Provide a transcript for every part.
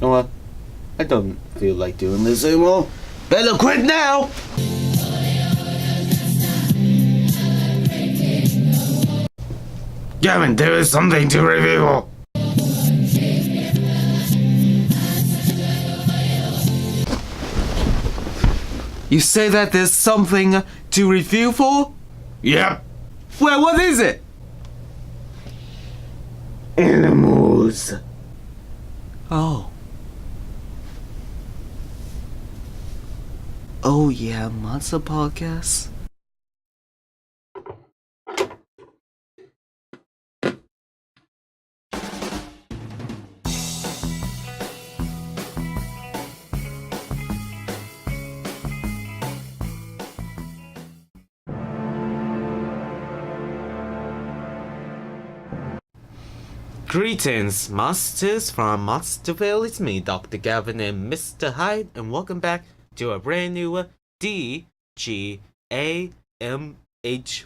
know what? I don't feel like doing this anymore. Better quit now! Gavin, there is something to review! You say that there's something to review for? Yep. Well, what is it? Animals. Oh. Oh yeah, Monster Podcast? Greetings, monsters from Monsterville. It's me, Dr. Gavin and Mr Hyde, and welcome back to a brand new DGAMH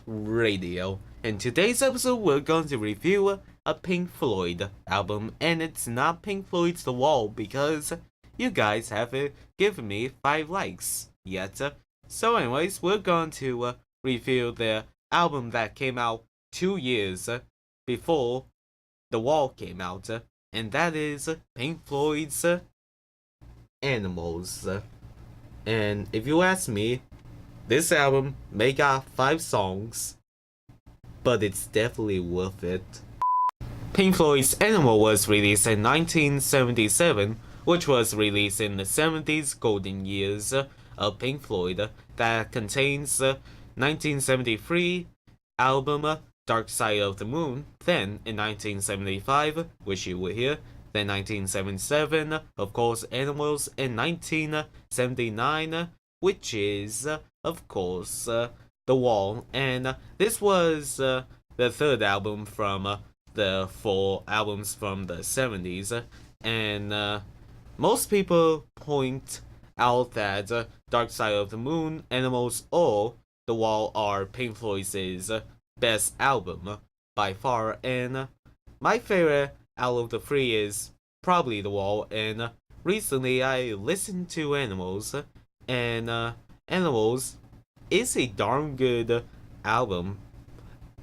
Radio. In today's episode, we're going to review a Pink Floyd album, and it's not Pink Floyd's The Wall because you guys haven't given me 5 likes yet. So anyways, we're going to review the album that came out 2 years before The Wall came out, and that is Pink Floyd's Animals. And if you ask me, this album may got 5 songs, but it's definitely worth it. Pink Floyd's Animal was released in 1977, which was released in the 70s golden years of Pink Floyd, that contains 1973 album Dark Side of the Moon, then in 1975, which you will hear, then 1977, of course, Animals, in 1979, which is, of course, The Wall, and this was the 3rd album from the 4 albums from the 70s, and most people point out that Dark Side of the Moon, Animals, or The Wall are Pink Floyd's best album by far, and my favorite out of the 3 is probably The Wall, and recently I listened to Animals, and Animals is a darn good album,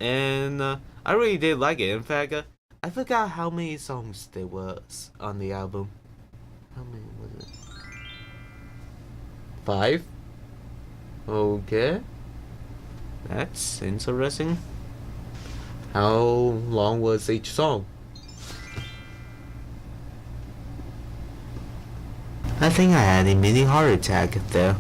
and I really did like it. In fact, I forgot how many songs there was on the album. How many was it? 5? Okay. That's interesting. How long was each song? I think I had a mini heart attack there.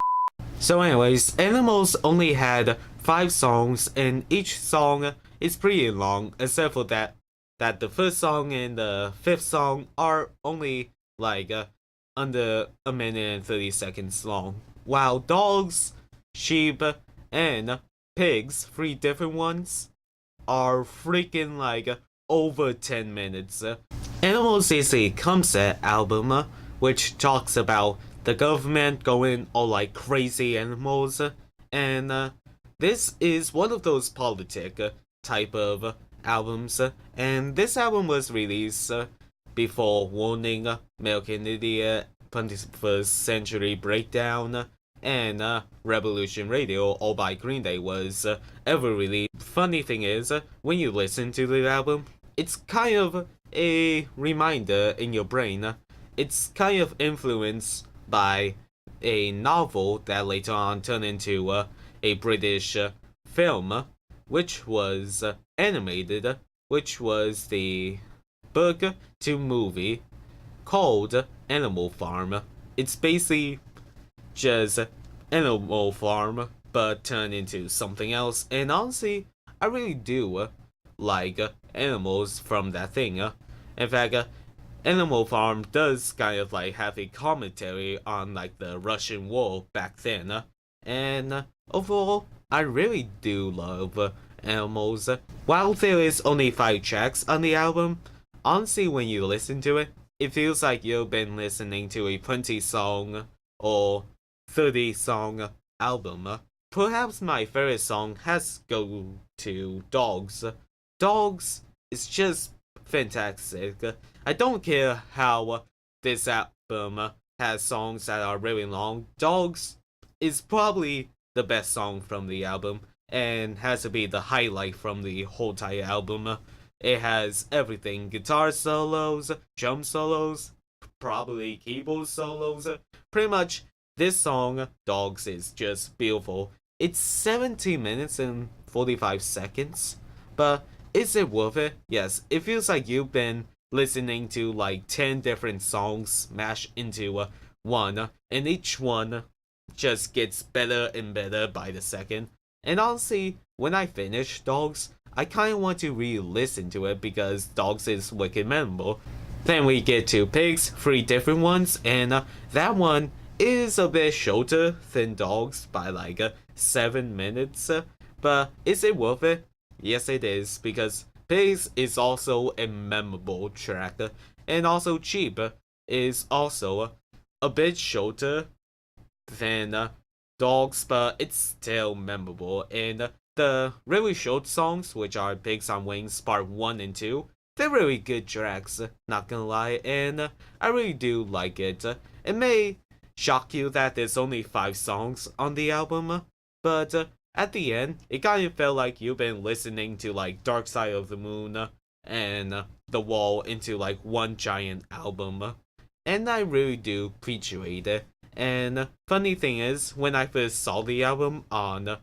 So anyways, Animals only had 5 songs, and each song is pretty long, except for that the first song and the 5th song are only like under a minute and 30 seconds long, while Dogs, Sheep, and Pigs, 3 different ones, are freaking like over 10 minutes. Animals is a concept album which talks about the government going all like crazy animals, and this is one of those politic type of albums, and this album was released before Warning, American Idiot, 21st Century Breakdown, and Revolution Radio, all by Green Day, was ever released. Funny thing is, when you listen to the album, it's kind of a reminder in your brain. It's kind of influenced by a novel that later on turned into a British film, which was animated, which was the book to movie called Animal Farm. It's basically just Animal Farm, but turned into something else, and honestly, I really do like animals from that thing. In fact, Animal Farm does kind of like have a commentary on like the Russian war back then, and overall, I really do love Animals. While there is only 5 tracks on the album, honestly, when you listen to it, it feels like you've been listening to a 20-song or 30-song album. Perhaps my favorite song has to go to Dogs. Dogs is just fantastic. I don't care how this album has songs that are really long. Dogs is probably the best song from the album and has to be the highlight from the whole entire album. It has everything: guitar solos, drum solos, probably keyboard solos. Pretty much, this song, Dogs, is just beautiful. It's 17 minutes and 45 seconds, but is it worth it? Yes, it feels like you've been listening to like 10 different songs mashed into one, and each one just gets better and better by the second. And honestly, when I finish Dogs, I kinda want to re-listen to it because Dogs is wicked memorable. Then we get to Pigs, 3 different ones, and that one is a bit shorter than Dogs by like 7 minutes. But is it worth it? Yes, it is, because Pigs is also a memorable track, and also Cheap is also a bit shorter than Dogs, but it's still memorable. And the really short songs, which are Pigs on Wings Part 1 and 2, they're really good tracks, not gonna lie, and I really do like it. It may shock you that there's only 5 songs on the album, but at the end, it kind of felt like you've been listening to like Dark Side of the Moon and The Wall into like one giant album, and I really do appreciate it. And funny thing is, when I first saw the album on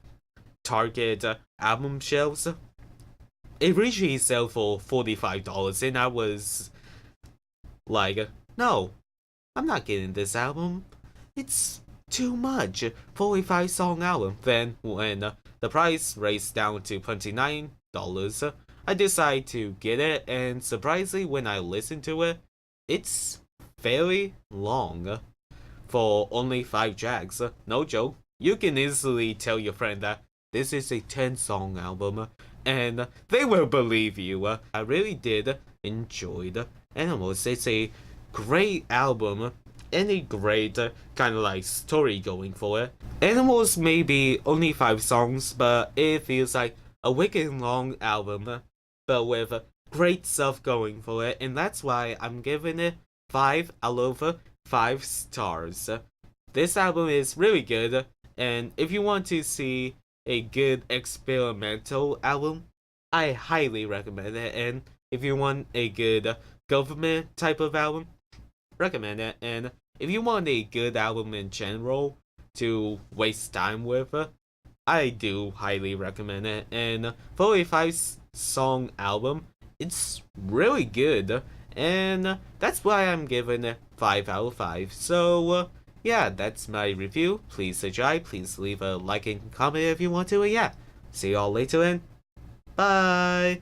Target album shelves, it originally sold for $45, and I was like, no, I'm not getting this album. It's too much. 45 song album. Then when the price raised down to $29, I decided to get it, and surprisingly, when I listened to it, it's very long for only 5 tracks. No joke. You can easily tell your friend that this is a 10-song album, and they will believe you. I really did enjoy the Animals. It's a great album and a great kind of like story going for it. Animals may be only 5 songs, but it feels like a wicked long album, but with great stuff going for it, and that's why I'm giving it 5 out of 5 stars. This album is really good, and if you want to see a good experimental album, I highly recommend it. And if you want a good government type of album, recommend it. And if you want a good album in general to waste time with, I do highly recommend it. And for a 5-song album, it's really good, and that's why I'm giving it 5 out of 5. So yeah, that's my review. Please subscribe, please leave a like and comment if you want to, and yeah, see y'all later, and bye.